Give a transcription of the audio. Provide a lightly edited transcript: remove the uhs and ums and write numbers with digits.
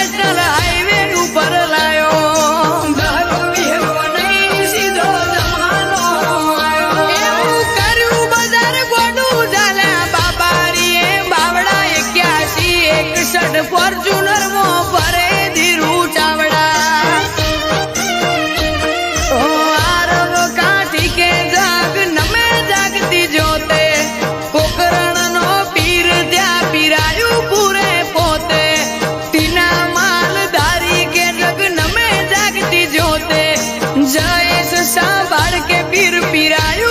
national highway ઉપર લાયો સીધો જમાનો આવ્યો એવું કર્યું બજાર ગોડું ઝાલ્યા બાબારીએ બાવડા 81 61 ફોર્ચ્યુનર માં ભરે ધીરું ચાવડા આરવ કાઠી કે જાગ નમે જાગતી જોતે પોકરણ નો પીર ત્યાં પીરાયું પૂરે પોતે તીના માલધારી કે જગ નમે જાગતી જોતે જયેશ સાંભળ કે પીર પીરાયું